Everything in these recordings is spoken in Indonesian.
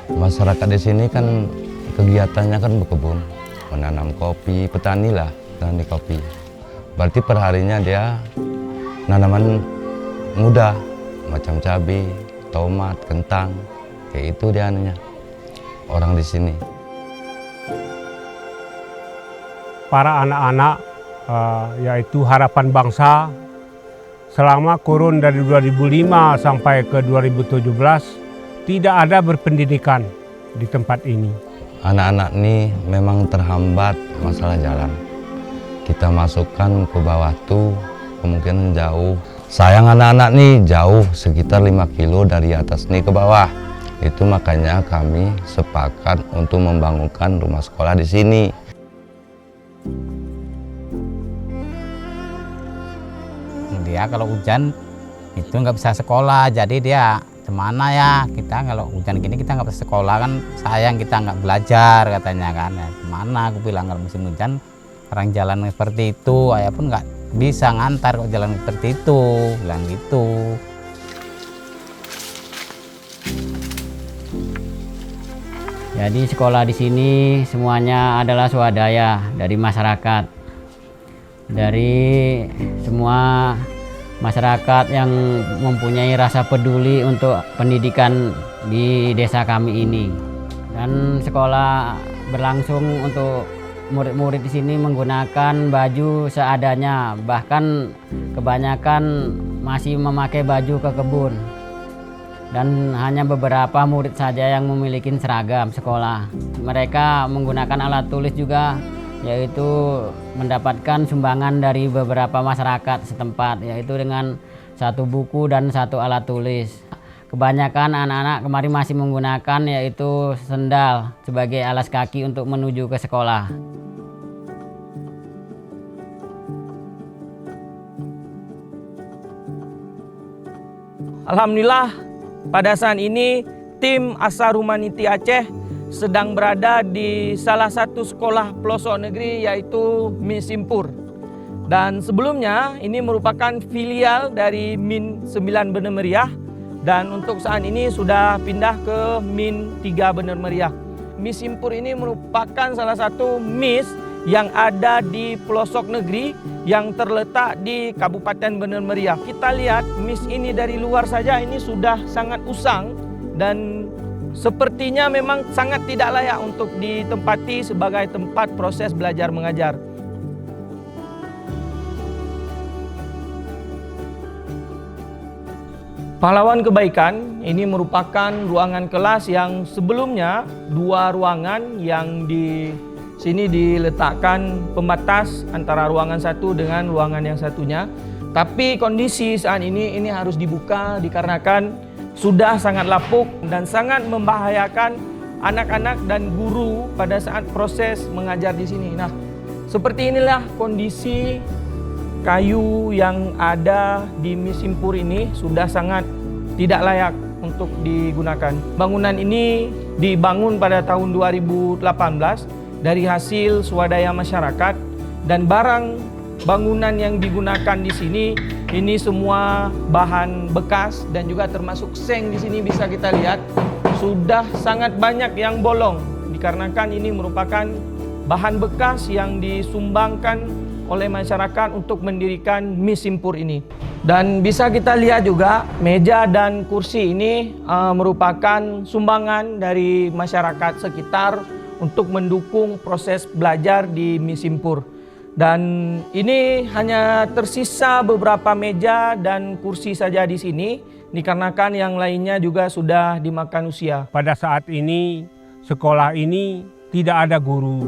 Masyarakat di sini kan kegiatannya kan berkebun, menanam kopi, petani lah, petani kopi. Berarti perharinya dia nanaman muda, macam cabai, tomat, kentang, kayak itu dia anunya, orang di sini. Para anak-anak, yaitu harapan bangsa, selama kurun dari 2005 sampai ke 2017, tidak ada berpendidikan di tempat ini. Anak-anak ini memang terhambat masalah jalan. Kita masukkan ke bawah tuh kemungkinan jauh. Sayang anak-anak nih jauh sekitar 5 kilo dari atas nih ke bawah. Itu makanya kami sepakat untuk membangunkan rumah sekolah di sini. Dia kalau hujan itu nggak bisa sekolah, jadi dia kemana ya, kita kalau hujan gini kita nggak bisa sekolah kan, sayang kita nggak belajar katanya kan. Ya, kemana aku bilang kalau musim hujan orang jalan seperti itu, ayah pun nggak bisa ngantar kok jalan seperti itu, bilang gitu. Jadi sekolah di sini semuanya adalah swadaya dari masyarakat, dari semua masyarakat yang mempunyai rasa peduli untuk pendidikan di desa kami ini. Dan sekolah berlangsung untuk murid-murid di sini menggunakan baju seadanya, bahkan kebanyakan masih memakai baju ke kebun. Dan hanya beberapa murid saja yang memiliki seragam sekolah. Mereka menggunakan alat tulis juga, yaitu mendapatkan sumbangan dari beberapa masyarakat setempat, yaitu dengan 1 buku dan 1 alat tulis. Kebanyakan anak-anak kemarin masih menggunakan yaitu sendal sebagai alas kaki untuk menuju ke sekolah. Alhamdulillah, pada saat ini tim Asa Humanity Aceh sedang berada di salah satu sekolah pelosok negeri yaitu Min Simpur. Dan sebelumnya ini merupakan filial dari Min 9 Bener Meriah, dan untuk saat ini sudah pindah ke Min 3 Bener Meriah. Min Simpur ini merupakan salah satu MIS yang ada di pelosok negeri yang terletak di Kabupaten Bener Meriah. Kita lihat MIS ini dari luar saja ini sudah sangat usang dan sepertinya memang sangat tidak layak untuk ditempati sebagai tempat proses belajar mengajar. Pahlawan Kebaikan ini merupakan ruangan kelas yang sebelumnya 2 ruangan yang di sini diletakkan pembatas antara ruangan satu dengan ruangan yang satunya. Tapi kondisi saat ini harus dibuka dikarenakan sudah sangat lapuk dan sangat membahayakan anak-anak dan guru pada saat proses mengajar di sini. Nah, seperti inilah kondisi kayu yang ada di Min Simpur ini sudah sangat tidak layak untuk digunakan. Bangunan ini dibangun pada tahun 2018 dari hasil swadaya masyarakat, dan barang bangunan yang digunakan di sini ini semua bahan bekas dan juga termasuk seng di sini bisa kita lihat sudah sangat banyak yang bolong dikarenakan ini merupakan bahan bekas yang disumbangkan oleh masyarakat untuk mendirikan Min Simpur ini. Dan bisa kita lihat juga meja dan kursi ini merupakan sumbangan dari masyarakat sekitar untuk mendukung proses belajar di Min Simpur. Dan ini hanya tersisa beberapa meja dan kursi saja di sini, dikarenakan yang lainnya juga sudah dimakan usia. Pada saat ini sekolah ini tidak ada guru.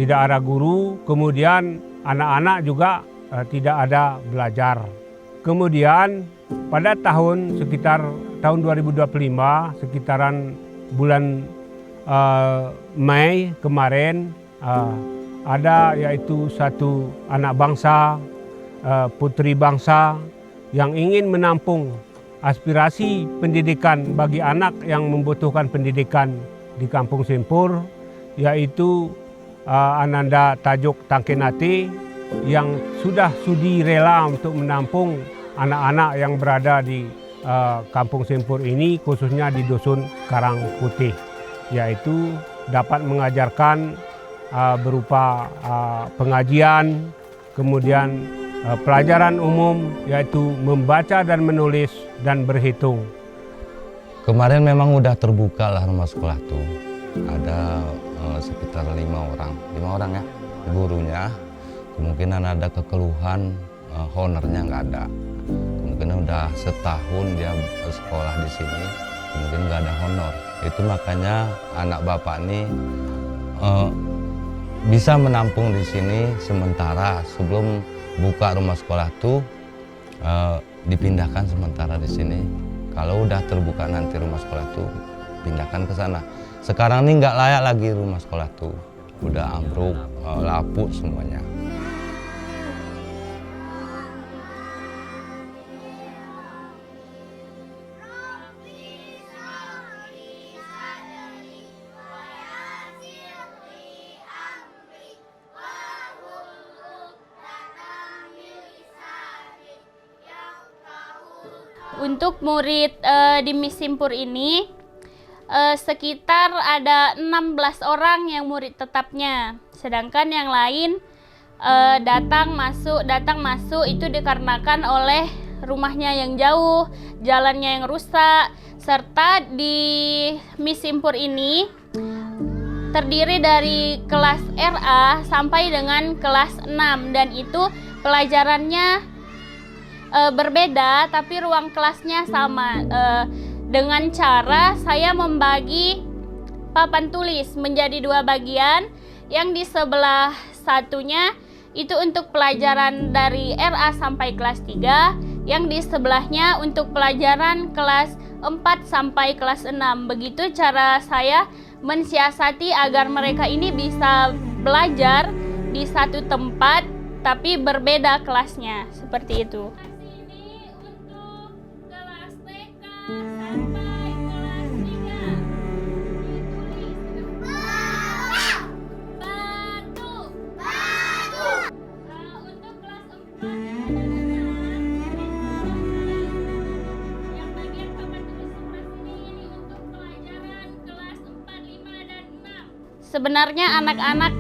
Tidak ada guru, kemudian anak-anak juga tidak ada belajar. Kemudian pada sekitar tahun 2025, sekitaran bulan Mei kemarin, ada yaitu satu anak bangsa, putri bangsa yang ingin menampung aspirasi pendidikan bagi anak yang membutuhkan pendidikan di Kampung Simpur, yaitu Ananda Tajuk Tangkenati yang sudah sudi rela untuk menampung anak-anak yang berada di Kampung Simpur ini khususnya di Dusun Karang Putih, yaitu dapat mengajarkan berupa pengajian, kemudian pelajaran umum yaitu membaca dan menulis dan berhitung. Kemarin memang udah terbuka lah rumah sekolah tuh. Ada sekitar 5 orang ya gurunya. Kemungkinan ada kekeluhan, honornya nggak ada. Kemungkinan udah setahun dia sekolah di sini, mungkin nggak ada honor. Itu makanya anak bapak ini bisa menampung di sini sementara sebelum buka rumah sekolah tuh dipindahkan sementara di sini. Kalau udah terbuka nanti rumah sekolah tuh pindahkan ke sana. Sekarang ini nggak layak lagi rumah sekolah tuh, udah ambruk, lapuk semuanya. Untuk murid di Miss Simpur ini sekitar ada 16 orang yang murid tetapnya. Sedangkan yang lain datang masuk itu dikarenakan oleh rumahnya yang jauh, jalannya yang rusak, serta di Miss Simpur ini terdiri dari kelas RA sampai dengan kelas 6 dan itu pelajarannya berbeda tapi ruang kelasnya sama, dengan cara saya membagi papan tulis menjadi 2 bagian. Yang di sebelah satunya itu untuk pelajaran dari RA sampai kelas 3, yang di sebelahnya untuk pelajaran kelas 4 sampai kelas 6. Begitu cara saya mensiasati agar mereka ini bisa belajar di satu tempat tapi berbeda kelasnya, seperti itu. Sebenarnya anak-anak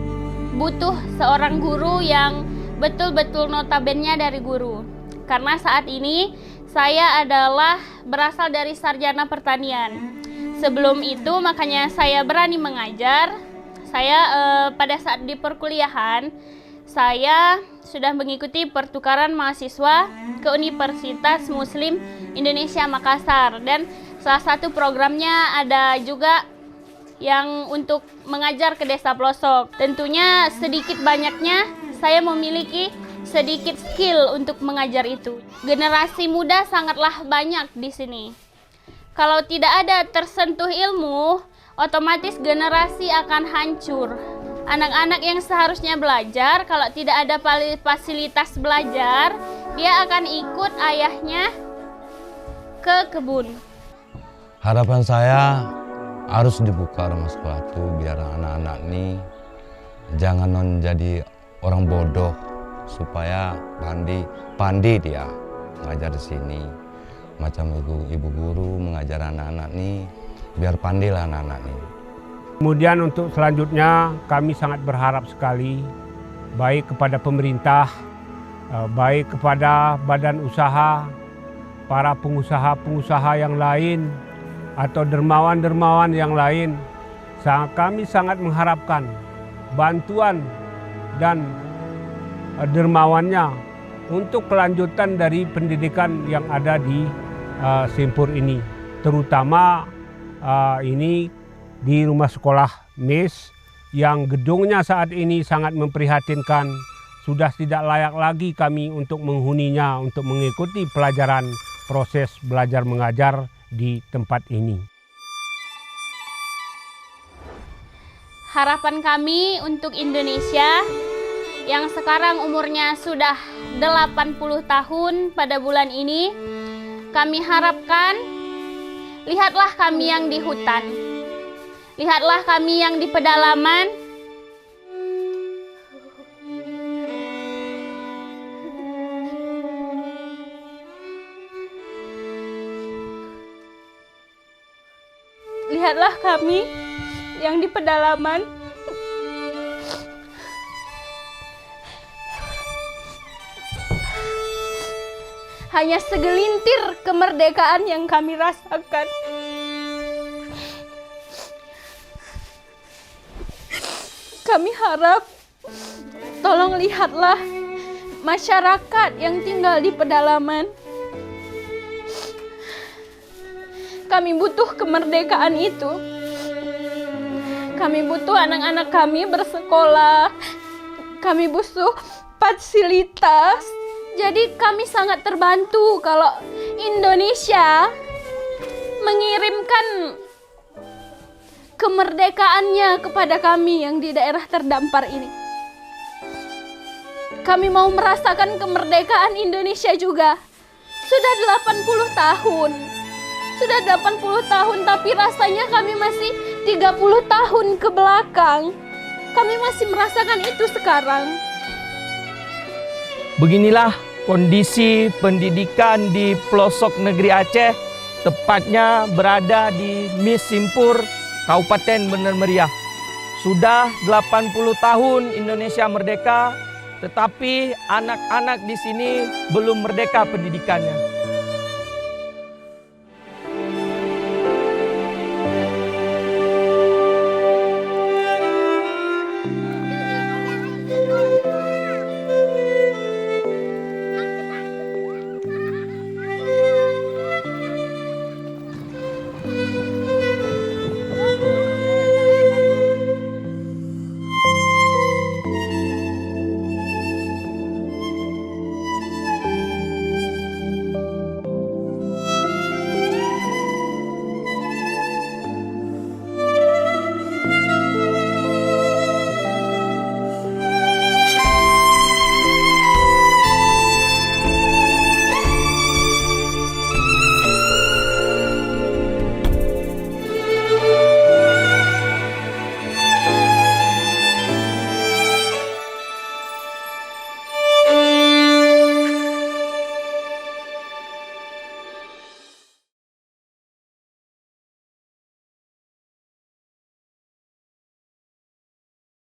butuh seorang guru yang betul-betul notabene dari guru. Karena saat ini saya adalah berasal dari sarjana pertanian. Sebelum itu makanya saya berani mengajar. Saya pada saat di perkuliahan, saya sudah mengikuti pertukaran mahasiswa ke Universitas Muslim Indonesia Makassar. Dan salah satu programnya ada juga yang untuk mengajar ke desa pelosok. Tentunya sedikit banyaknya saya memiliki sedikit skill untuk mengajar itu. Generasi muda sangatlah banyak di sini. Kalau tidak ada tersentuh ilmu, otomatis generasi akan hancur. Anak-anak yang seharusnya belajar, kalau tidak ada fasilitas belajar, dia akan ikut ayahnya ke kebun. Harapan saya harus dibuka rumah sekolah itu biar anak-anak ini jangan jadi orang bodoh, supaya pandai dia mengajar di sini. Macam ibu guru mengajar anak-anak ini biar pandai lah anak-anak ini. Kemudian untuk selanjutnya kami sangat berharap sekali baik kepada pemerintah, baik kepada badan usaha, para pengusaha-pengusaha yang lain atau dermawan-dermawan yang lain. Kami sangat mengharapkan bantuan dan dermawannya untuk kelanjutan dari pendidikan yang ada di Simpur ini, terutama ini di rumah sekolah Miss yang gedungnya saat ini sangat memprihatinkan. Sudah tidak layak lagi kami untuk menghuninya, untuk mengikuti pelajaran proses belajar mengajar di tempat ini. Harapan kami untuk Indonesia yang sekarang umurnya sudah 80 tahun pada bulan ini, kami harapkan, lihatlah kami yang di hutan, lihatlah kami yang di pedalaman, lihatlah kami yang di pedalaman. Hanya segelintir kemerdekaan yang kami rasakan. Kami harap tolong lihatlah masyarakat yang tinggal di pedalaman. Kami butuh kemerdekaan itu. Kami butuh anak-anak kami bersekolah. Kami butuh fasilitas. Jadi kami sangat terbantu kalau Indonesia mengirimkan kemerdekaannya kepada kami yang di daerah terdampar ini. Kami mau merasakan kemerdekaan Indonesia juga. Sudah 80 tahun. Sudah 80 tahun tapi rasanya kami masih 30 tahun ke belakang. Kami masih merasakan itu sekarang. Beginilah kondisi pendidikan di pelosok negeri Aceh, tepatnya berada di Mis Simpur, Kabupaten Bener Meriah. Sudah 80 tahun Indonesia merdeka, tetapi anak-anak di sini belum merdeka pendidikannya.